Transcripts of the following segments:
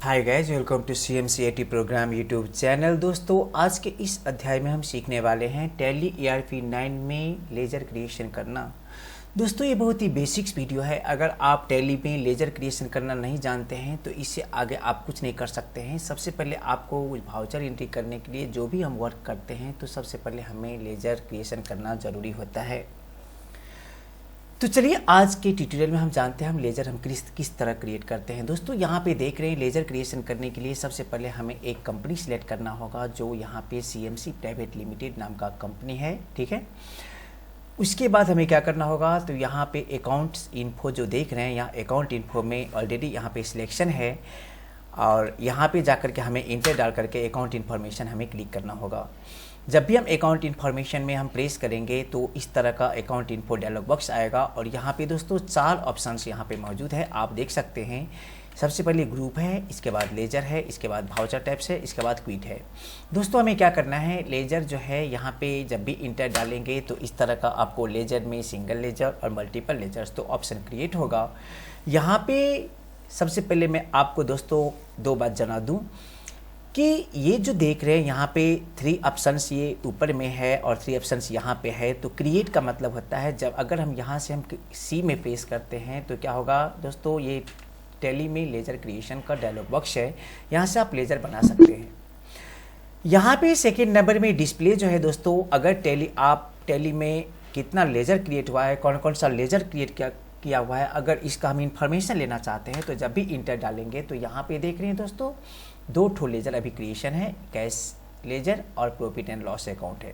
Hi guys, welcome to CMCAT program YouTube channel. दोस्तों, आज के इस अध्याय में हम सीखने वाले हैं टैली ERP9 में लेज़र क्रिएशन करना। दोस्तों, ये बहुत ही बेसिक्स वीडियो है। अगर आप टैली में लेज़र क्रिएशन करना नहीं जानते हैं तो इससे आगे आप कुछ नहीं कर सकते हैं। सबसे पहले आपको वाउचर एंट्री करने के लिए जो भी हम वर्क करते हैं तो सबसे पहले हमें लेज़र क्रिएशन करना ज़रूरी होता है। तो चलिए आज के ट्यूटोरियल में हम जानते हैं हम लेज़र किस तरह क्रिएट करते हैं। दोस्तों, यहाँ पे देख रहे हैं लेज़र क्रिएशन करने के लिए सबसे पहले हमें एक कंपनी सिलेक्ट करना होगा जो यहाँ पे CMC प्राइवेट लिमिटेड नाम का कंपनी है। ठीक है, उसके बाद हमें क्या करना होगा, तो यहाँ पे अकाउंट्स इन्फो जो देख रहे हैं, यहाँ अकाउंट इन्फो में ऑलरेडी यहाँ पे सिलेक्शन है और यहाँ पे जाकर के हमें इंटर डाल करके अकाउंट इन्फॉर्मेशन हमें क्लिक करना होगा। जब भी हम अकाउंट इन्फॉर्मेशन में हम प्रेस करेंगे तो इस तरह का अकाउंट इन्फो डायलॉग बॉक्स आएगा और यहाँ पे दोस्तों 4 ऑप्शंस यहाँ पे मौजूद है, आप देख सकते हैं। सबसे पहले ग्रुप है, इसके बाद लेजर है, इसके बाद वाउचर टाइप्स है, इसके बाद क्विट है। दोस्तों, हमें क्या करना है, लेजर जो है यहाँ पे जब भी इंटर डालेंगे तो इस तरह का आपको लेजर में सिंगल लेजर और मल्टीपल लेजर्स तो ऑप्शन क्रिएट होगा। यहाँ पे सबसे पहले मैं आपको दोस्तों 2 बात जना दूँ कि ये जो देख रहे हैं यहाँ पे 3 ऑप्शंस ये ऊपर में है और 3 ऑप्शंस यहाँ पे है। तो क्रिएट का मतलब होता है जब अगर हम यहाँ से हम सी में प्रेस करते हैं तो क्या होगा दोस्तों, ये टैली में लेज़र क्रिएशन का डायलॉग बॉक्स है, यहाँ से आप लेज़र बना सकते हैं। यहाँ पे सेकेंड नंबर में डिस्प्ले जो है दोस्तों, अगर टैली में कितना लेज़र क्रिएट हुआ है, कौन कौन सा लेज़र क्रिएट किया हुआ है, अगर इसका हम इंफॉर्मेशन लेना चाहते हैं तो जब भी इंटर डालेंगे तो यहाँ पे देख रहे हैं दोस्तों 2 ठो लेज़र अभी क्रिएशन है, कैश लेज़र और प्रॉफिट एंड लॉस अकाउंट है।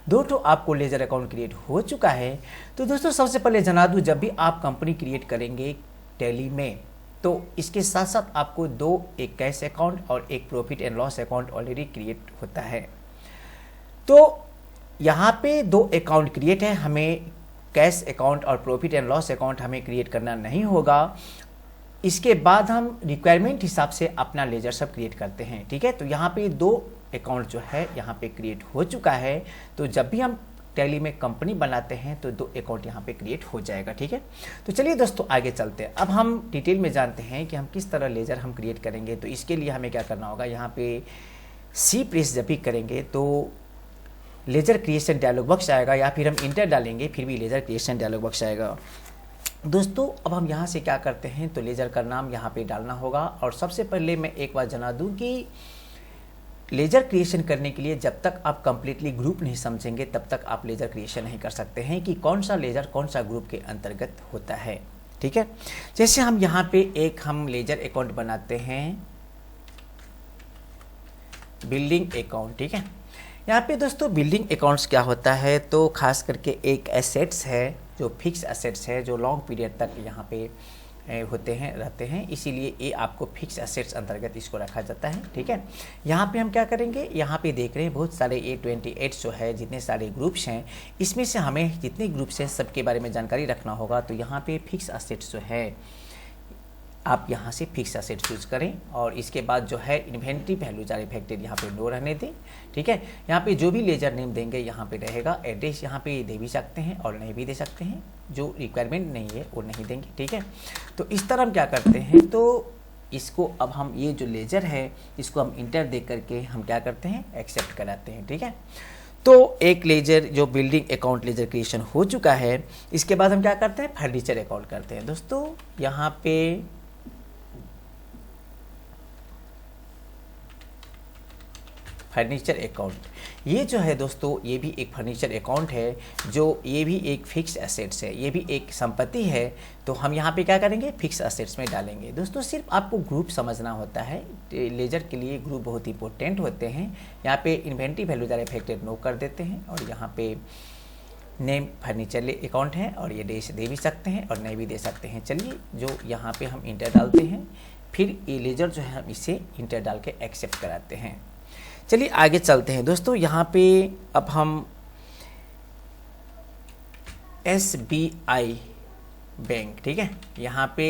2 ठो आपको लेज़र अकाउंट क्रिएट हो चुका है। तो दोस्तों, सबसे पहले जना दूँ, जब भी आप कंपनी क्रिएट करेंगे टैली में तो इसके साथ साथ आपको 2 एक कैश अकाउंट और एक profit and loss account already create होता है। तो यहाँ पे 2 अकाउंट क्रिएट है, हमें कैश अकाउंट और प्रॉफिट एंड लॉस अकाउंट हमें क्रिएट करना नहीं होगा। इसके बाद हम रिक्वायरमेंट हिसाब से अपना लेजर सब क्रिएट करते हैं। ठीक है, तो यहाँ पे 2 अकाउंट जो है यहाँ पे क्रिएट हो चुका है। तो जब भी हम टैली में कंपनी बनाते हैं तो 2 अकाउंट यहाँ पे क्रिएट हो जाएगा। ठीक है, तो चलिए दोस्तों आगे चलते हैं। अब हम डिटेल में जानते हैं कि हम किस तरह लेजर हम क्रिएट करेंगे। तो इसके लिए हमें क्या करना होगा, यहाँ पे सी प्रेस जब भी करेंगे तो लेजर क्रिएशन डायलॉग बॉक्स आएगा, या फिर हम इंटर डालेंगे फिर भी लेजर क्रिएशन डायलॉग बॉक्स आएगा। दोस्तों, अब हम यहाँ से क्या करते हैं, तो लेजर का नाम यहाँ पे डालना होगा। और सबसे पहले मैं एक बात जना दूँ कि लेजर क्रिएशन करने के लिए जब तक आप कंप्लीटली ग्रुप नहीं समझेंगे तब तक आप लेजर क्रिएशन नहीं कर सकते हैं कि कौन सा लेजर कौन सा ग्रुप के अंतर्गत होता है। ठीक है, जैसे हम यहाँ पे एक हम लेजर अकाउंट बनाते हैं, बिल्डिंग अकाउंट। ठीक है, यहाँ पे दोस्तों बिल्डिंग अकाउंट्स क्या होता है, तो खास करके एक एसेट्स है जो फिक्स एसेट्स है जो लॉन्ग पीरियड तक यहाँ पे होते हैं रहते हैं, इसीलिए ये आपको फिक्स एसेट्स अंतर्गत इसको रखा जाता है। ठीक है, यहाँ पे हम क्या करेंगे, यहाँ पे देख रहे हैं बहुत सारे A28 जो है, जितने सारे ग्रुप्स हैं, इसमें से हमें जितने ग्रुप्स हैं सबके बारे में जानकारी रखना होगा। तो यहाँ पे फिक्स एसेट्स जो है आप यहाँ से फिक्स एसेट चूज करें और इसके बाद जो है इन्वेंट्री वैल्यू जार इफेक्टेड यहाँ पे नो रहने दें। ठीक है, यहाँ पे जो भी लेजर नेम देंगे यहाँ पे रहेगा। एड्रेस यहाँ पे दे भी सकते हैं और नहीं भी दे सकते हैं, जो रिक्वायरमेंट नहीं है वो नहीं देंगे। ठीक है, तो इस तरह हम क्या करते हैं, तो इसको अब हम ये जो लेजर है इसको हम इंटर दे करके हम क्या करते हैं, एक्सेप्ट कराते हैं। ठीक है, तो एक लेजर जो बिल्डिंग अकाउंट लेजर क्रिएशन हो चुका है। इसके बाद हम क्या करते हैं, फर्नीचर अकाउंट करते हैं। दोस्तों, यहाँ पे फर्नीचर अकाउंट ये जो है दोस्तों, ये भी एक फर्नीचर अकाउंट है, जो ये भी एक फिक्स एसेट्स है, ये भी एक संपत्ति है। तो हम यहाँ पे क्या करेंगे, फिक्स एसेट्स में डालेंगे। दोस्तों, सिर्फ आपको ग्रुप समझना होता है, लेजर के लिए ग्रुप बहुत इंपॉर्टेंट होते हैं। यहाँ पे inventory value are affected note कर देते हैं और यहाँ पे नेम फर्नीचर अकाउंट है और ये दे भी सकते हैं और नहीं भी दे सकते हैं। चलिए, जो यहाँ पे हम इंटर डालते हैं, फिर ये लेजर जो है हम इसे इंटर डाल के एक्सेप्ट कराते हैं। चलिए आगे चलते हैं। दोस्तों, यहाँ पे अब हम SBI बैंक, ठीक है, यहाँ पे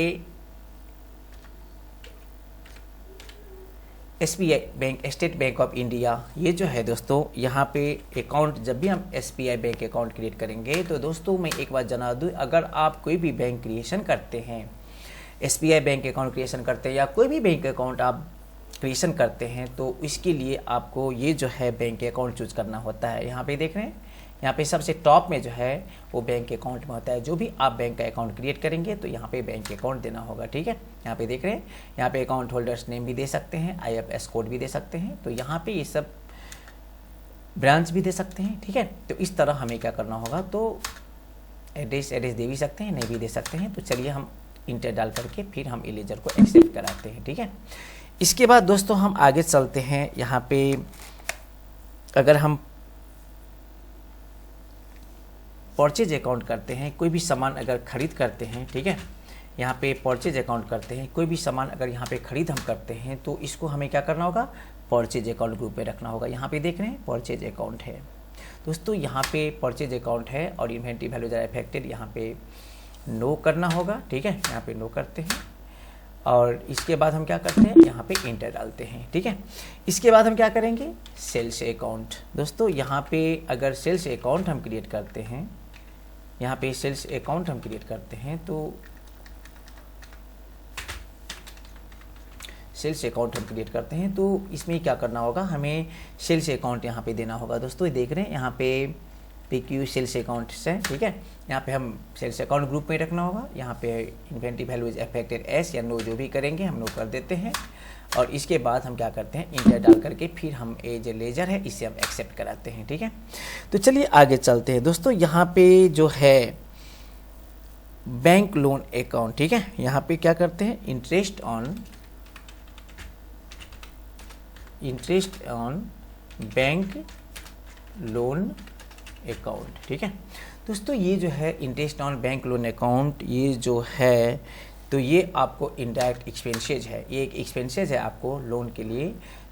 SBI bank, state bank of India, ये जो है दोस्तों, यहाँ पे अकाउंट जब भी हम SBI बैंक अकाउंट क्रिएट करेंगे तो दोस्तों मैं एक बात जना दूँ, अगर आप कोई भी बैंक क्रिएशन करते हैं, SBI बैंक अकाउंट क्रिएशन करते हैं या कोई भी बैंक अकाउंट आप क्रिएशन करते हैं तो इसके लिए आपको ये जो है बैंक अकाउंट चूज करना होता है। यहाँ पे देख रहे हैं, यहाँ पे सबसे टॉप में जो है वो बैंक अकाउंट में होता है। जो भी आप बैंक का अकाउंट क्रिएट करेंगे तो यहाँ पे बैंक अकाउंट देना होगा, ठीक है। यहाँ पे देख रहे हैं, यहाँ पे अकाउंट होल्डर्स नेम भी दे सकते हैं, IFS कोड भी दे सकते हैं, तो यहाँ पे ये सब ब्रांच भी दे सकते हैं, ठीक है। तो इस तरह हमें क्या करना होगा, तो एड्रेस दे भी सकते हैं, नहीं भी दे सकते हैं। तो चलिए हम इंटर डाल करके फिर हम इलेजर को एक्सेप्ट कराते हैं, ठीक है। इसके बाद दोस्तों हम आगे चलते हैं। यहाँ पे अगर हम परचेज अकाउंट करते हैं, कोई भी सामान अगर खरीद करते हैं, ठीक है, यहाँ पे परचेज अकाउंट करते हैं, कोई भी सामान अगर यहाँ पे खरीद हम करते हैं तो इसको हमें क्या करना होगा, परचेज अकाउंट ग्रुप में रखना होगा। यहाँ पे देख रहे हैं परचेज अकाउंट है दोस्तों, यहाँ पे परचेज अकाउंट है और इन्वेंटरी वैल्यूज आर अफेक्टेड, यहाँ पे नो करना होगा, ठीक है। यहाँ पे नो करते हैं और इसके बाद हम क्या करते हैं, यहाँ पे इंटर डालते हैं, ठीक है। इसके बाद हम क्या करेंगे, सेल्स अकाउंट। दोस्तों यहाँ पे अगर सेल्स अकाउंट हम क्रिएट करते हैं, यहाँ पे सेल्स अकाउंट हम क्रिएट करते हैं तो सेल्स अकाउंट हम क्रिएट करते हैं तो इसमें क्या करना होगा, हमें सेल्स अकाउंट यहाँ पे देना होगा। दोस्तों देख रहे हैं यहाँ पे PQ सेल्स अकाउंट है, ठीक है। यहाँ पे हम सेल्स अकाउंट ग्रुप में रखना होगा। यहाँ पे inventory value is affected S या नो, जो भी करेंगे हम नो कर देते हैं और इसके बाद हम क्या करते हैं, इंटर डाल करके फिर हम जो लेजर है इसे हम एक्सेप्ट कराते हैं, ठीक है। तो चलिए आगे चलते हैं दोस्तों। यहाँ पे जो है बैंक लोन अकाउंट, ठीक है, यहाँ पे क्या करते हैं, interest on bank loan account, ठीक है। दोस्तों ये जो है interest on bank loan account, ये जो है तो ये आपको इनडायरेक्ट एक्सपेंसेज है, ये एक एक्सपेंसेज है आपको लोन के लिए।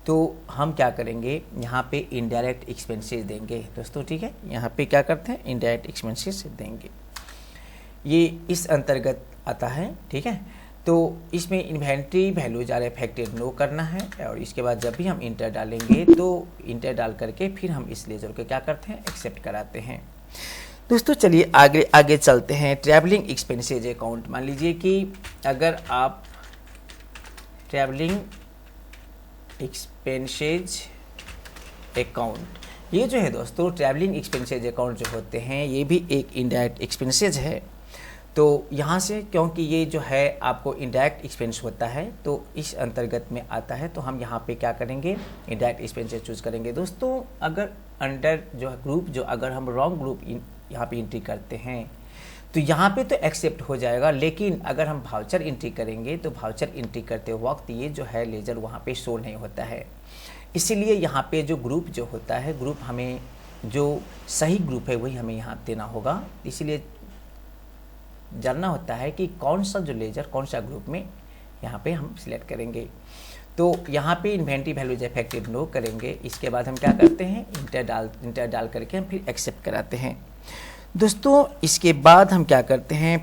तो हम क्या करेंगे, यहाँ पे इनडायरेक्ट एक्सपेंसेज देंगे दोस्तों, ठीक है। यहाँ पे क्या करते हैं, इनडायरेक्ट एक्सपेंसेज देंगे, ये इस अंतर्गत आता है, ठीक है। तो इसमें inventory values are affected note करना है और इसके बाद जब भी हम इंटर डालेंगे तो इंटर डाल करके फिर हम इस लेजर को क्या करते हैं, एक्सेप्ट कराते हैं। दोस्तों चलिए आगे चलते हैं। ट्रैवलिंग एक्सपेंसेज अकाउंट, मान लीजिए कि अगर आप ट्रैवलिंग एक्सपेंसेज अकाउंट, ये जो है दोस्तों ट्रैवलिंग एक्सपेंसेज अकाउंट जो होते हैं ये भी एक इनडायरेक्ट एक्सपेंसेज है। तो यहाँ से क्योंकि ये जो है आपको इनडायरेक्ट एक्सपेंस होता है तो इस अंतर्गत में आता है, तो हम यहाँ पे क्या करेंगे, इनडायरेक्ट एक्सपेंसेस चूज करेंगे। दोस्तों अगर अंडर जो ग्रुप, जो अगर हम रॉन्ग ग्रुप यहाँ पे एंट्री करते हैं तो यहाँ पे तो एक्सेप्ट हो जाएगा, लेकिन अगर हम वाउचर एंट्री करेंगे तो वाउचर एंट्री करते वक्त ये जो है लेजर वहाँ पे शो नहीं होता है। इसीलिए यहाँ पे जो ग्रुप जो होता है, ग्रुप हमें जो सही ग्रुप है वही हमें यहाँ देना होगा। इसीलिए जानना होता है कि कौन सा जो लेजर कौन सा ग्रुप में यहाँ पे हम सिलेक्ट करेंगे। तो यहाँ पे इन्वेंटरी वैल्यूज अफेक्टेड नो करेंगे। इसके बाद हम क्या करते हैं, इंटर डाल करके हम फिर एक्सेप्ट कराते हैं। दोस्तों इसके बाद हम क्या करते हैं,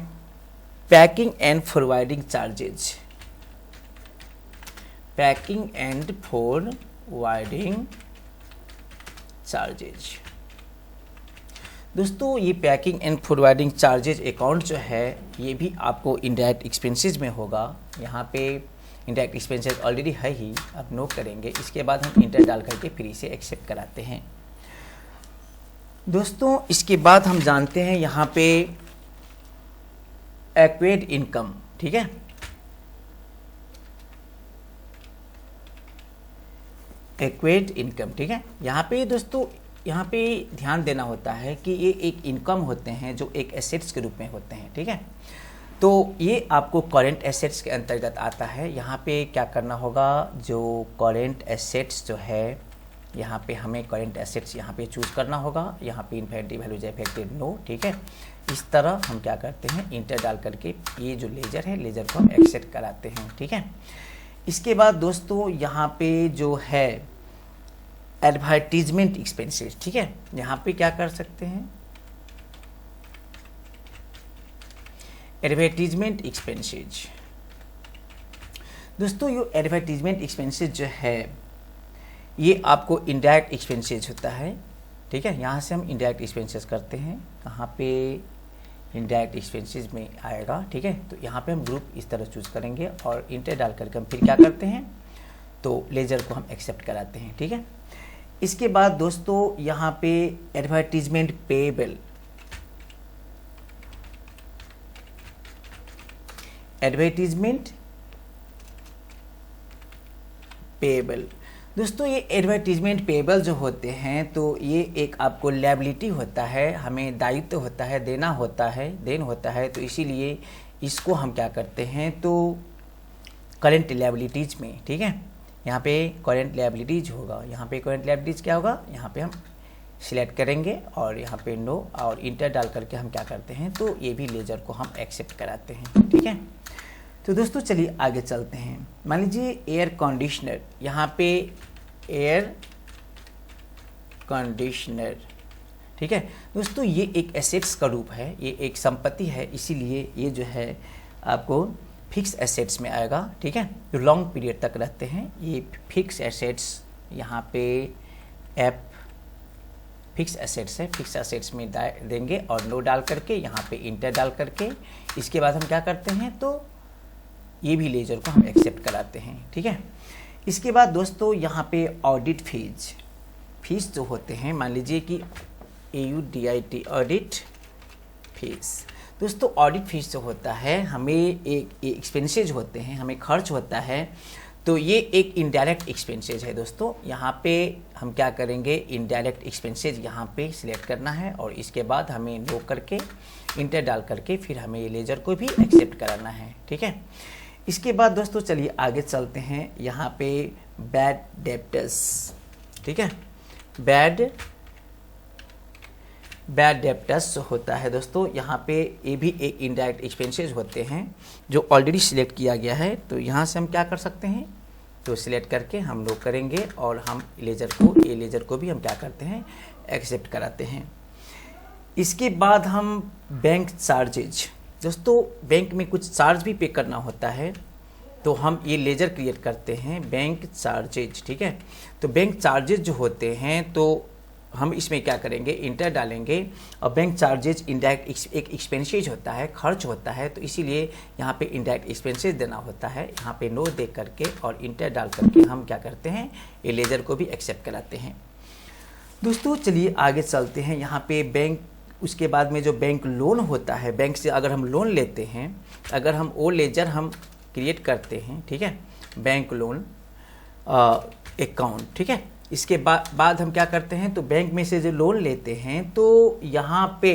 packing and forwarding charges, packing and forwarding charges. दोस्तों ये packing and forwarding charges account जो है ये भी आपको इनडायरेक्ट एक्सपेंसेस में होगा। यहाँ पे इनडायरेक्ट एक्सपेंसेस ऑलरेडी है ही, अब नो करेंगे। इसके बाद हम इंटर डाल करके फिर इसे एक्सेप्ट कराते हैं। दोस्तों इसके बाद हम जानते हैं यहाँ पे एक्वायर्ड इनकम, ठीक है। एक्वायर्ड इनकम, ठीक है। यहाँ पे दोस्तों यहाँ पे ध्यान देना होता है कि ये एक इनकम होते हैं जो एक एसेट्स के रूप में होते हैं, ठीक है। तो ये आपको करेंट एसेट्स के अंतर्गत आता है। यहाँ पे क्या करना होगा, जो करेंट एसेट्स जो है यहाँ पे हमें करेंट एसेट्स यहाँ पे चूज करना होगा। यहाँ पे इन्वेंटरी वैल्यूज अफेक्टेड नो, ठीक है। इस तरह हम क्या करते हैं, इंटर डाल करके ये जो लेजर है लेजर को हम एक्सेप्ट कराते हैं, ठीक है। इसके बाद दोस्तों यहाँ पे जो है एडवर्टीजमेंट एक्सपेंसेस, ठीक है। यहाँ पे क्या कर सकते हैं, एडवर्टीजमेंट एक्सपेंसेस। दोस्तों ये एडवर्टीजमेंट एक्सपेंसेस जो है ये आपको इनडायरेक्ट एक्सपेंसेस होता है, ठीक है। यहाँ से हम इनडायरेक्ट एक्सपेंसेस करते हैं, कहाँ पे इनडायरेक्ट एक्सपेंसेस में आएगा, ठीक है। तो यहाँ पे हम ग्रुप इस तरह चूज करेंगे और इंटर डाल करके हम फिर क्या करते हैं, तो लेजर को हम एक्सेप्ट कराते हैं। ठीक है, इसके बाद दोस्तों यहाँ पे एडवर्टीजमेंट पेएबल, एडवर्टीजमेंट पेएबल। दोस्तों ये एडवर्टीजमेंट पेएबल जो होते हैं तो ये एक आपको लायबिलिटी होता है, हमें दायित्व होता है, देना होता है, देन होता है, तो इसीलिए इसको हम क्या करते हैं तो करेंट लायबिलिटीज में, ठीक है, यहाँ पे करेंट लायबिलिटीज होगा, यहाँ पे करेंट लायबिलिटीज क्या होगा, यहाँ पे हम सिलेक्ट करेंगे और यहाँ पे नो और इंटर डाल करके हम क्या करते हैं तो ये भी लेजर को हम एक्सेप्ट कराते हैं। ठीक है, तो दोस्तों चलिए आगे चलते हैं। मान लीजिए एयर कंडीशनर, यहाँ पे एयर कंडीशनर, ठीक है दोस्तों, ये एक एसेट्स का रूप है, ये एक संपत्ति है, इसीलिए ये जो है आपको फिक्स एसेट्स में आएगा। ठीक है, जो लॉन्ग पीरियड तक रहते हैं ये फिक्स एसेट्स, यहाँ पे एप फिक्स एसेट्स है, फिक्स एसेट्स में देंगे और नो डाल करके यहाँ पे इंटर डाल करके इसके बाद हम क्या करते हैं तो ये भी लेजर को हम एक्सेप्ट कराते हैं। ठीक है, इसके बाद दोस्तों यहाँ पे ऑडिट फीस जो होते हैं, मान लीजिए कि AUDIT ऑडिट फीस। दोस्तों ऑडिट फीस जो होता है हमें एक एक्सपेंसेज होते हैं, हमें खर्च होता है, तो ये एक इनडायरेक्ट एक्सपेंसेज है। दोस्तों यहाँ पे हम क्या करेंगे, इनडायरेक्ट एक्सपेंसेज यहाँ पे सिलेक्ट करना है और इसके बाद हमें नो करके इंटर डाल करके फिर हमें ये लेजर को भी एक्सेप्ट कराना है। ठीक है, इसके बाद दोस्तों चलिए आगे चलते हैं। यहाँ पे बैड डेब्टर्स, ठीक है, बैड डेब्टर्स होता है दोस्तों, यहाँ पे ये भी एक इनडायरेक्ट एक्सपेंसेस होते हैं जो ऑलरेडी सिलेक्ट किया गया है, तो यहाँ से हम क्या कर सकते हैं तो सिलेक्ट करके हम लोग करेंगे और हम ये लेजर को भी हम क्या करते हैं एक्सेप्ट कराते हैं। इसके बाद हम बैंक चार्जेज, दोस्तों बैंक में कुछ चार्ज भी पे करना होता है, तो हम ये लेजर क्रिएट करते हैं बैंक चार्जेज। ठीक है, तो बैंक चार्जेज जो होते हैं तो हम इसमें क्या करेंगे, इंटर डालेंगे और बैंक चार्जेज इनडायरेक्ट एक एक्सपेंसेज होता है, खर्च होता है, तो इसीलिए यहाँ पे इनडायरेक्ट एक्सपेंसेज देना होता है। यहाँ पे नो दे करके और इंटर डाल करके हम क्या करते हैं ये लेजर को भी एक्सेप्ट कराते हैं। दोस्तों चलिए आगे चलते हैं। यहाँ पे बैंक, उसके बाद में जो बैंक लोन होता है, बैंक से अगर हम लोन लेते हैं, अगर हम वो लेजर हम क्रिएट करते हैं, ठीक है, बैंक लोन अकाउंट, ठीक है, इसके बाद हम क्या करते हैं तो बैंक में से जो लोन लेते हैं तो यहाँ पे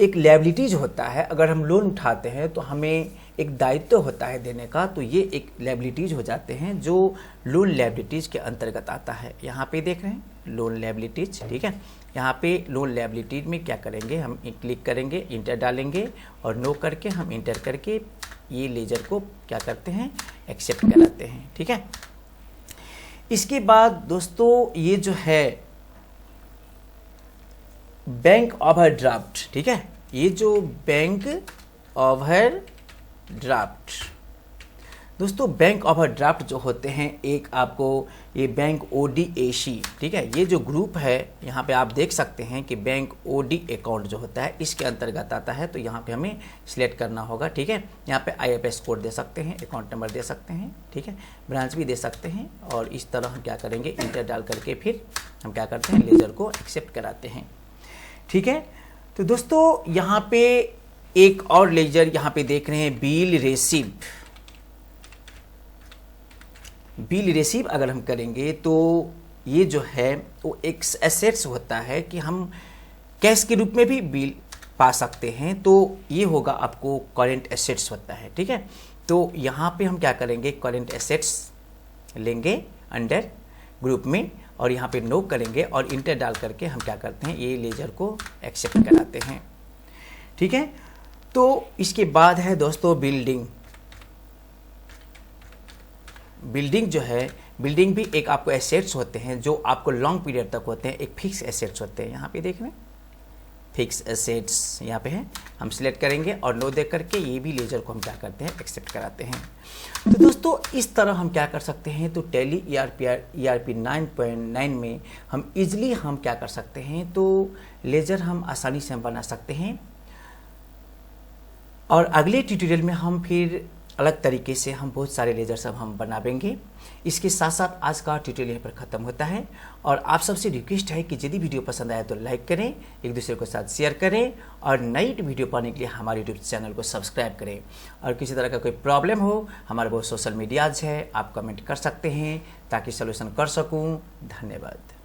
एक लायबिलिटीज होता है, अगर हम लोन उठाते हैं तो हमें एक दायित्व होता है देने का, तो ये एक लायबिलिटीज हो जाते हैं जो लोन लायबिलिटीज के अंतर्गत आता है। यहाँ पे देख रहे हैं लोन लायबिलिटीज, ठीक है, यहाँ पे लोन लायबिलिटीज में क्या करेंगे, हम क्लिक करेंगे, इंटर डालेंगे और नो करके हम इंटर करके ये लेजर को क्या करते हैं एक्सेप्ट कराते हैं। ठीक है, इसके बाद दोस्तों ये जो है बैंक ओवरड्राफ्ट, ठीक है, ये जो बैंक ओवरड्राफ्ट, दोस्तों बैंक ओवरड्राफ्ट जो होते हैं, एक आपको ये बैंक ODAC, ठीक है, ये जो ग्रुप है यहाँ पे आप देख सकते हैं कि बैंक OD अकाउंट जो होता है इसके अंतर्गत आता है, तो यहाँ पे हमें सिलेक्ट करना होगा। ठीक है, यहाँ पे IFS कोड दे सकते हैं, अकाउंट नंबर दे सकते हैं, ठीक है, ब्रांच भी दे सकते हैं और इस तरह हम क्या करेंगे इंटर डाल करके फिर हम क्या करते हैं लेजर को एक्सेप्ट कराते हैं। ठीक है, तो दोस्तों यहाँ पे एक और लेजर यहाँ पे देख रहे हैं बिल रिसीव अगर हम करेंगे तो ये जो है वो एक एसेट्स होता है कि हम कैश के रूप में भी बिल पा सकते हैं, तो ये होगा आपको करेंट एसेट्स होता है। ठीक है, तो यहाँ पे हम क्या करेंगे करेंट एसेट्स लेंगे अंडर ग्रुप में और यहाँ पे नो करेंगे और इंटर डाल करके हम क्या करते हैं ये लेजर को एक्सेप्ट कराते हैं। ठीक है, तो इसके बाद है दोस्तों बिल्डिंग जो है, बिल्डिंग भी एक आपको एसेट्स होते हैं जो आपको लॉन्ग पीरियड तक होते हैं, एक फिक्स एसेट्स होते हैं। यहाँ पे देख रहे हैं फिक्स एसेट्स यहाँ पे है, हम सिलेक्ट करेंगे और नो दे करके ये भी लेजर को हम क्या करते हैं एक्सेप्ट कराते हैं। तो दोस्तों इस तरह हम क्या कर सकते हैं तो टैली ERP 9.9 में हम इजीली हम क्या कर सकते हैं तो लेजर हम आसानी से हम बना सकते हैं। और अगले ट्यूटोरियल में हम फिर अलग तरीके से हम बहुत सारे लेजर सब हम बनाएंगे। इसके साथ साथ आज का ट्यूटोरियल यहाँ पर ख़त्म होता है और आप सबसे रिक्वेस्ट है कि यदि वीडियो पसंद आया तो लाइक करें, एक दूसरे के साथ शेयर करें और नई वीडियो पाने के लिए हमारे यूट्यूब चैनल को सब्सक्राइब करें। और किसी तरह का कोई प्रॉब्लम हो, हमारे बहुत सोशल मीडियाज़ है, आप कमेंट कर सकते हैं ताकि सलूशन कर सकूँ। धन्यवाद।